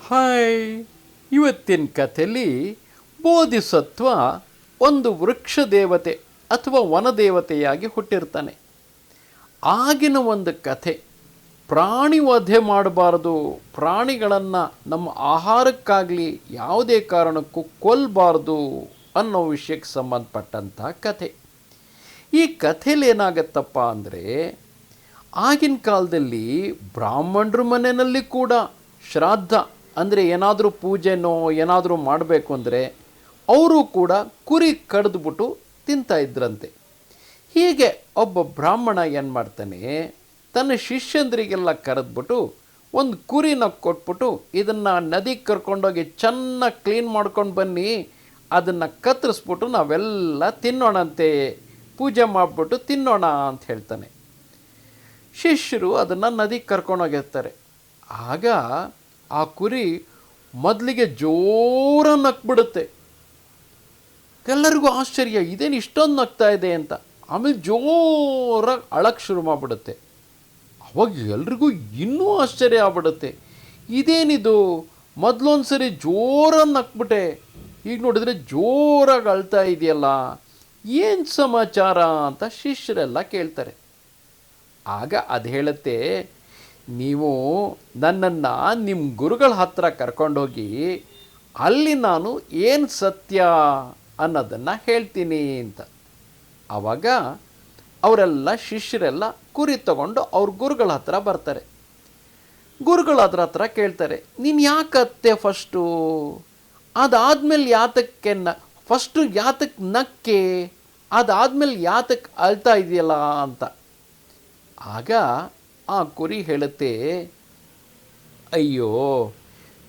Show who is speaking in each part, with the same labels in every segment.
Speaker 1: Hi. ಇವತ್ತಿನ ಕಥೆಯಲ್ಲಿ ಬೋಧಿಸತ್ವ ಒಂದು ವೃಕ್ಷ ದೇವತೆ ಅಥವಾ ವನದೇವತೆಯಾಗಿ ಹುಟ್ಟಿರ್ತಾನೆ. ಆಗಿನ ಒಂದು ಕಥೆ, ಪ್ರಾಣಿ ವಧೆ ಮಾಡಬಾರ್ದು, ಪ್ರಾಣಿಗಳನ್ನು ನಮ್ಮ ಆಹಾರಕ್ಕಾಗಲಿ ಯಾವುದೇ ಕಾರಣಕ್ಕೂ ಕೊಲ್ಲಬಾರ್ದು ಅನ್ನೋ ವಿಷಯಕ್ಕೆ ಸಂಬಂಧಪಟ್ಟಂಥ ಕಥೆ. ಈ ಕಥೆಯಲ್ಲಿ ಏನಾಗತ್ತಪ್ಪ ಅಂದರೆ, ಆಗಿನ ಕಾಲದಲ್ಲಿ ಬ್ರಾಹ್ಮಣರ ಮನೆಯಲ್ಲಿ ಕೂಡ ಶ್ರಾದ್ದ ಅಂದರೆ ಏನಾದರೂ ಪೂಜೆನೋ ಏನಾದರೂ ಮಾಡಬೇಕು ಅಂದರೆ ಅವರು ಕೂಡ ಕುರಿ ಕಡಿದ್ಬಿಟ್ಟು ತಿಂತಾಯಿದ್ರಂತೆ. ಹೀಗೆ ಒಬ್ಬ ಬ್ರಾಹ್ಮಣ ಏನು ಮಾಡ್ತಾನೆ, ತನ್ನ ಶಿಷ್ಯಂದ್ರಿಗೆಲ್ಲ ಕರೆದ್ಬಿಟ್ಟು ಒಂದು ಕುರಿನ ಕೊಟ್ಬಿಟ್ಟು, ಇದನ್ನು ನದಿಗೆ ಕರ್ಕೊಂಡೋಗಿ ಚೆನ್ನಾಗಿ ಕ್ಲೀನ್ ಮಾಡ್ಕೊಂಡು ಬನ್ನಿ, ಅದನ್ನು ಕತ್ತರಿಸ್ಬಿಟ್ಟು ನಾವೆಲ್ಲ ತಿನ್ನೋಣಂತೆ, ಪೂಜೆ ಮಾಡಿಬಿಟ್ಟು ತಿನ್ನೋಣ ಅಂತ ಹೇಳ್ತಾನೆ. ಶಿಷ್ಯರು ಅದನ್ನು ನದಿಗೆ ಕರ್ಕೊಂಡೋಗಿರ್ತಾರೆ. ಆಗ ಆ ಕುರಿ ಮೊದಲಿಗೆ ಜೋರ ನಕ್ಬಿಡುತ್ತೆ. ಎಲ್ಲರಿಗೂ ಆಶ್ಚರ್ಯ, ಇದೇನು ಇಷ್ಟೊಂದು ನಗ್ತಾ ಇದೆ ಅಂತ. ಆಮೇಲೆ ಜೋರಾಗಿ ಅಳಕ್ಕೆ ಶುರು ಮಾಡಿಬಿಡುತ್ತೆ. ಅವಾಗ ಎಲ್ರಿಗೂ ಇನ್ನೂ ಆಶ್ಚರ್ಯ ಆಗ್ಬಿಡುತ್ತೆ, ಇದೇನಿದು, ಮೊದಲೊಂದು ಸರಿ ಜೋರಾಗಿ ನಕ್ಬಿಟ್ಟೆ, ಈಗ ನೋಡಿದ್ರೆ ಜೋರಾಗಿ ಅಳ್ತಾ ಇದೆಯಲ್ಲ, ಏನು ಸಮಾಚಾರ ಅಂತ ಶಿಷ್ಯರೆಲ್ಲ ಕೇಳ್ತಾರೆ. ಆಗ ಅದು ಹೇಳುತ್ತೆ, ನೀವು ನನ್ನನ್ನು ನಿಮ್ಮ ಗುರುಗಳ ಹತ್ರ ಕರ್ಕೊಂಡೋಗಿ ಅಲ್ಲಿ ನಾನು ಏನು ಸತ್ಯ ಅನ್ನೋದನ್ನು ಹೇಳ್ತೀನಿ ಅಂತ. ಆವಾಗ ಅವರೆಲ್ಲ ಶಿಷ್ಯರೆಲ್ಲ ಕುರಿ ತಗೊಂಡು ಅವ್ರ ಗುರುಗಳ ಹತ್ರ ಬರ್ತಾರೆ. ಗುರುಗಳ ಹತ್ರ ಕೇಳ್ತಾರೆ, ನೀನು ಯಾಕತ್ತೆ ಫಸ್ಟು, ಅದಾದಮೇಲೆ ಯಾತಕ್ಕೆ ಫಸ್ಟು ಯಾತಕ್ಕೆ ನಕ್ಕೆ, ಅದಾದಮೇಲೆ ಯಾತಕ್ಕೆ ಅಳ್ತಾ ಇದೆಯಲ್ಲ ಅಂತ. ಆಗ ಆ ಕುರಿ ಹೇಳುತ್ತೆ, ಅಯ್ಯೋ,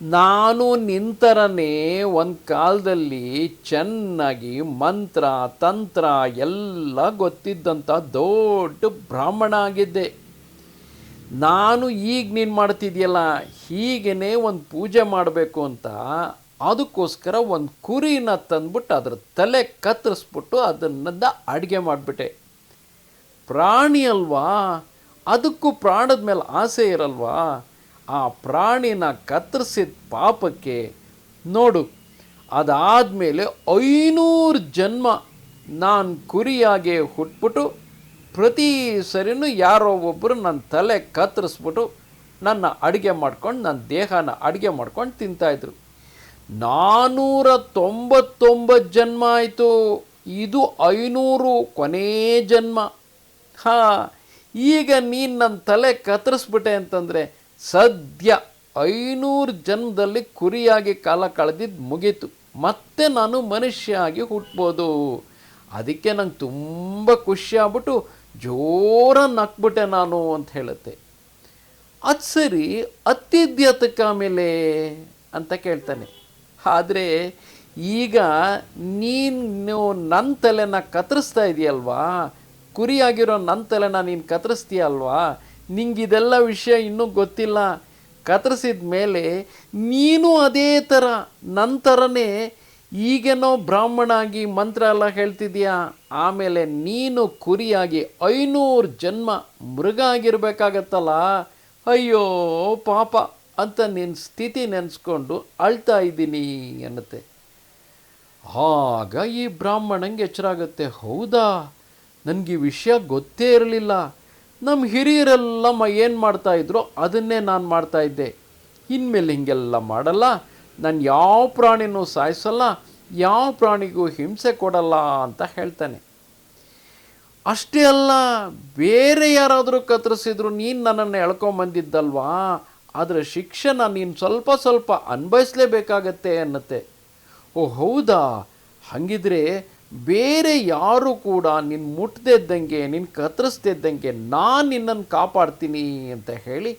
Speaker 1: ನಾನು ನಿಂತರನೇ ಒಂದು ಕಾಲದಲ್ಲಿ ಚೆನ್ನಾಗಿ ಮಂತ್ರ ತಂತ್ರ ಎಲ್ಲ ಗೊತ್ತಿದ್ದಂಥ ದೊಡ್ಡ ಬ್ರಾಹ್ಮಣ ಆಗಿದ್ದೆ. ನಾನು ಈಗ ನೀನು ಮಾಡ್ತಿದ್ಯಲ್ಲ ಹೀಗೇ ಒಂದು ಪೂಜೆ ಮಾಡಬೇಕು ಅಂತ ಅದಕ್ಕೋಸ್ಕರ ಒಂದು ಕುರಿನ ತಂದ್ಬಿಟ್ಟು ಅದ್ರ ತಲೆ ಕತ್ತರಿಸ್ಬಿಟ್ಟು ಅದನ್ನ ಅಡುಗೆ ಮಾಡಿಬಿಟ್ಟೆ. ಪ್ರಾಣಿ ಅಲ್ವಾ, ಅದಕ್ಕೂ ಪ್ರಾಣದ ಮೇಲೆ ಆಸೆ ಇರಲ್ವಾ, ಆ ಪ್ರಾಣಿನ ಕತ್ತರಿಸಿದ ಪಾಪಕ್ಕೆ ನೋಡು, ಅದಾದಮೇಲೆ 500 ಜನ್ಮ ನಾನು ಕುರಿಯಾಗೆ ಹುಟ್ಬಿಟ್ಟು ಪ್ರತಿ ಸರಿನೂ ಯಾರೋ ಒಬ್ಬರು ನನ್ನ ತಲೆ ಕತ್ತರಿಸ್ಬಿಟ್ಟು ನನ್ನ ಅಡುಗೆ ಮಾಡ್ಕೊಂಡು ನನ್ನ ದೇಹನ ಅಡುಗೆ ಮಾಡ್ಕೊಂಡು ತಿಂತಾಯಿದ್ರು. 499 ಜನ್ಮ ಆಯಿತು, ಇದು 500 ಕೊನೇ ಜನ್ಮ. ಈಗ ನೀನು ನನ್ನ ತಲೆ ಕತ್ತರಿಸ್ಬಿಟ್ಟೆ ಅಂತಂದರೆ ಸದ್ಯ 500 ಜನ್ಮದಲ್ಲಿ ಕುರಿಯಾಗಿ ಕಾಲ ಕಳೆದಿದ್ದು ಮುಗೀತು, ಮತ್ತೆ ನಾನು ಮನುಷ್ಯ ಆಗಿ ಹುಟ್ಬೋದು. ಅದಕ್ಕೆ ನಂಗೆ ತುಂಬ ಖುಷಿ ಆಗ್ಬಿಟ್ಟು ಜೋರ ನಕ್ಬಿಟ್ಟೆ ನಾನು ಅಂತ ಹೇಳುತ್ತೆ. ಅದು ಸರಿ, ಹತ್ತಿದ್ಯತಕ್ಕೆ ಆಮೇಲೆ ಅಂತ ಕೇಳ್ತಾನೆ. ಆದರೆ ಈಗ ನೀನು ನನ್ನ ತಲೆನ ಕತ್ತರಿಸ್ತಾ ಇದೆಯಲ್ವಾ, ಕುರಿಯಾಗಿರೋ ನನ್ನ ತಲೆನ ನೀನು ಕತ್ತರಿಸ್ತೀಯ ಅಲ್ವಾ, ನಿಂಗಿದೆಲ್ಲ ವಿಷಯ ಇನ್ನೂ ಗೊತ್ತಿಲ್ಲ. ಕತ್ತರಿಸಿದ ಮೇಲೆ ನೀನು ಅದೇ ಥರ ನನ್ನ ಥರನೇ ಈಗೇನೋ ಬ್ರಾಹ್ಮಣ ಆಗಿ ಮಂತ್ರ ಎಲ್ಲ ಹೇಳ್ತಿದ್ಯಾ, ಆಮೇಲೆ ನೀನು ಕುರಿಯಾಗಿ 500 ಜನ್ಮ ಮೃಗ ಆಗಿರಬೇಕಾಗತ್ತಲ್ಲ, ಅಯ್ಯೋ ಪಾಪ ಅಂತ ನಿನ್ನ ಸ್ಥಿತಿ ನೆನೆಸ್ಕೊಂಡು ಅಳ್ತಾ ಇದ್ದೀನಿ ಅನ್ನತ್ತೆ. ಆಗ ಈ ಬ್ರಾಹ್ಮಣಂಗೆ ಎಚ್ಚರಾಗುತ್ತೆ, ಹೌದಾ, ನನಗೆ ಈ ವಿಷಯ ಗೊತ್ತೇ ಇರಲಿಲ್ಲ. ನಮ್ಮ ಹಿರಿಯರೆಲ್ಲ ಏನು ಮಾಡ್ತಾಯಿದ್ರು ಅದನ್ನೇ ನಾನು ಮಾಡ್ತಾಯಿದ್ದೆ. ಇನ್ಮೇಲೆ ಹೀಗೆಲ್ಲ ಮಾಡಲ್ಲ, ನಾನು ಯಾವ ಪ್ರಾಣಿನೂ ಸಾಯಿಸಲ್ಲ, ಯಾವ ಪ್ರಾಣಿಗೂ ಹಿಂಸೆ ಕೊಡಲ್ಲ ಅಂತ ಹೇಳ್ತಾನೆ. ಅಷ್ಟೇ ಅಲ್ಲ, ಬೇರೆ ಯಾರಾದರೂ ಕತ್ತರಿಸಿದ್ರು ನೀನು ನನ್ನನ್ನು ಎಳ್ಕೊಂಬಂದಿದ್ದಲ್ವಾ, ಅದರ ಶಿಕ್ಷೆನ ನೀನು ಸ್ವಲ್ಪ ಸ್ವಲ್ಪ ಅನ್ಭವಿಸಲೇಬೇಕಾಗತ್ತೆ ಅನ್ನತ್ತೆ. ಓ ಹೌದಾ, ಹಾಗಿದ್ರೆ ಬೇರೆ ಯಾರು ಕೂಡ ನಿನ್ನ ಮುಟ್ಟದಿದ್ದಂಗೆ ನಿನ್ನ ಕತ್ತರಿಸ್ತಿದ್ದಂಗೆ ನಾನು ನಿನ್ನನ್ನು ಕಾಪಾಡ್ತೀನಿ ಅಂತ ಹೇಳಿ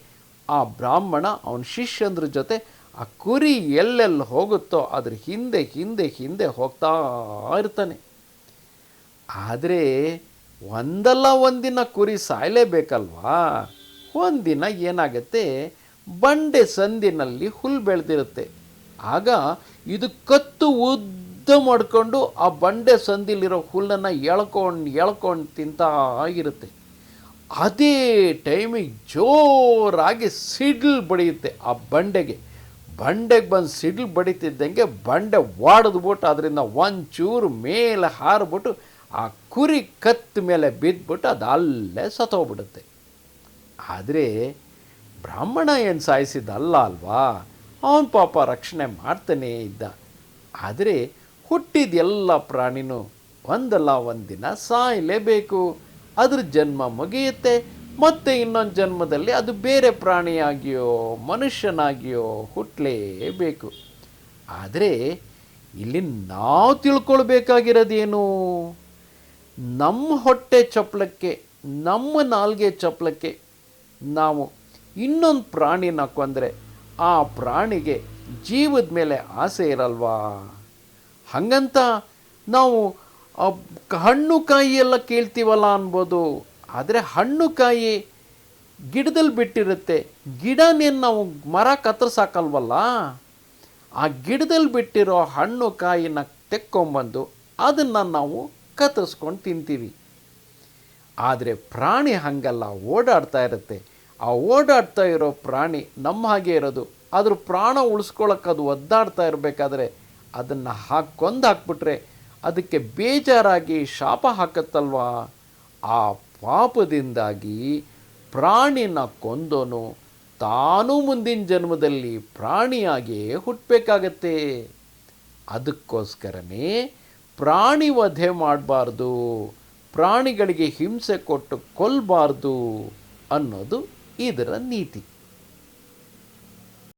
Speaker 1: ಆ ಬ್ರಾಹ್ಮಣ ಅವನ ಶಿಷ್ಯಂದ್ರ ಜೊತೆ ಆ ಕುರಿ ಎಲ್ಲೆಲ್ಲಿ ಹೋಗುತ್ತೋ ಅದ್ರ ಹಿಂದೆ ಹಿಂದೆ ಹಿಂದೆ ಹೋಗ್ತಾ ಇರ್ತಾನೆ. ಆದರೆ ಒಂದಲ್ಲ ಒಂದಿನ ಕುರಿ ಸಾಯಲೇಬೇಕಲ್ವಾ. ಒಂದಿನ ಏನಾಗುತ್ತೆ, ಬಂಡೆ ಸಂದಿನಲ್ಲಿ ಹುಲ್ಲು ಬೆಳೆದಿರುತ್ತೆ. ಆಗ ಇದು ಕತ್ತು ಉದ್ದ ಮಾಡ್ಕೊಂಡು ಆ ಬಂಡೆ ಸಂದಿಲಿರೋ ಹುಲ್ಲನ್ನು ಎಳ್ಕೊಂಡು ತಿಂತಾ ಇರುತ್ತೆ. ಅದೇ ಟೈಮಿಗೆ ಜೋರಾಗಿ ಸಿಡ್ಲು ಬಡಿಯುತ್ತೆ ಆ ಬಂಡೆಗೆ. ಬಂಡೆಗೆ ಬಂದು ಸಿಡ್ಲು ಬಡಿತಿದ್ದಂಗೆ ಬಂಡೆ ಒಡೆದ್ಬಿಟ್ಟು ಅದರಿಂದ ಒಂಚೂರು ಮೇಲೆ ಹಾರಿಬಿಟ್ಟು ಆ ಕುರಿ ಕತ್ತ ಮೇಲೆ ಬಿದ್ದುಬಿಟ್ಟು ಅದು ಅಲ್ಲೇ ಸತ್ತೋಗ್ಬಿಡುತ್ತೆ. ಆದರೆ ಬ್ರಾಹ್ಮಣ ಏನು ಸಾಯಿಸಿದ್ದಲ್ಲ ಅಲ್ವಾ, ಅವನು ಪಾಪ ರಕ್ಷಣೆ ಮಾಡ್ತಾನೇ ಇದ್ದ. ಆದರೆ ಹುಟ್ಟಿದ ಎಲ್ಲ ಪ್ರಾಣಿನೂ ಒಂದಲ್ಲ ಒಂದಿನ ಸಾಯಲೇಬೇಕು. ಅದ್ರ ಜನ್ಮ ಮುಗಿಯುತ್ತೆ, ಮತ್ತು ಇನ್ನೊಂದು ಜನ್ಮದಲ್ಲಿ ಅದು ಬೇರೆ ಪ್ರಾಣಿಯಾಗಿಯೋ ಮನುಷ್ಯನಾಗಿಯೋ ಹುಟ್ಟಲೇಬೇಕು. ಆದರೆ ಇಲ್ಲಿ ನಾವು ತಿಳ್ಕೊಳ್ಬೇಕಾಗಿರೋದೇನು, ನಮ್ಮ ಹೊಟ್ಟೆ ಚಪ್ಪಲಕ್ಕೆ, ನಮ್ಮ ನಾಲ್ಗೆ ಚಪ್ಪಲಕ್ಕೆ ನಾವು ಇನ್ನೊಂದು ಪ್ರಾಣಿನ ಕೊಂದರೆ ಆ ಪ್ರಾಣಿಗೆ ಜೀವದ ಮೇಲೆ ಆಸೆ ಇರಲ್ವಾ? ಹಾಗಂತ ನಾವು ಹಣ್ಣು ಕಾಯಿ ಎಲ್ಲ ಕೇಳ್ತೀವಲ್ಲ ಅನ್ಬೋದು. ಆದರೆ ಹಣ್ಣು ಕಾಯಿ ಗಿಡದಲ್ಲಿ ಬಿಟ್ಟಿರುತ್ತೆ, ಗಿಡನೇನು ನಾವು ಮರ ಕತ್ತರಿಸಾಕಲ್ವಲ್ಲ. ಆ ಗಿಡದಲ್ಲಿ ಬಿಟ್ಟಿರೋ ಹಣ್ಣು ಕಾಯಿನ ತೆಕ್ಕೊಂಬಂದು ಅದನ್ನು ನಾವು ಕತ್ತರಿಸ್ಕೊಂಡು ತಿಂತೀವಿ. ಆದರೆ ಪ್ರಾಣಿ ಹಾಗಲ್ಲ, ಓಡಾಡ್ತಾ ಇರುತ್ತೆ. ಆ ಓಡಾಡ್ತಾ ಇರೋ ಪ್ರಾಣಿ ನಮ್ಮ ಹಾಗೆ ಇರೋದು. ಅದ್ರ ಪ್ರಾಣ ಉಳಿಸ್ಕೊಳ್ಳೋಕೆ ಅದು ಒದ್ದಾಡ್ತಾ ಇರಬೇಕಾದ್ರೆ ಅದನ್ನು ಕೊಂದು ಹಾಕ್ಬಿಟ್ರೆ ಅದಕ್ಕೆ ಬೇಜಾರಾಗಿ ಶಾಪ ಹಾಕತ್ತಲ್ವಾ. ಆ ಪಾಪದಿಂದಾಗಿ ಪ್ರಾಣಿನ ಕೊಂದೋನು ತಾನೂ ಮುಂದಿನ ಜನ್ಮದಲ್ಲಿ ಪ್ರಾಣಿಯಾಗಿಯೇ ಹುಟ್ಟಬೇಕಾಗತ್ತೆ. ಅದಕ್ಕೋಸ್ಕರನೇ ಪ್ರಾಣಿ ವಧೆ ಮಾಡಬಾರ್ದು, ಪ್ರಾಣಿಗಳಿಗೆ ಹಿಂಸೆ ಕೊಟ್ಟು ಕೊಲ್ಲಬಾರ್ದು ಅನ್ನೋದು ಇದರ ನೀತಿ.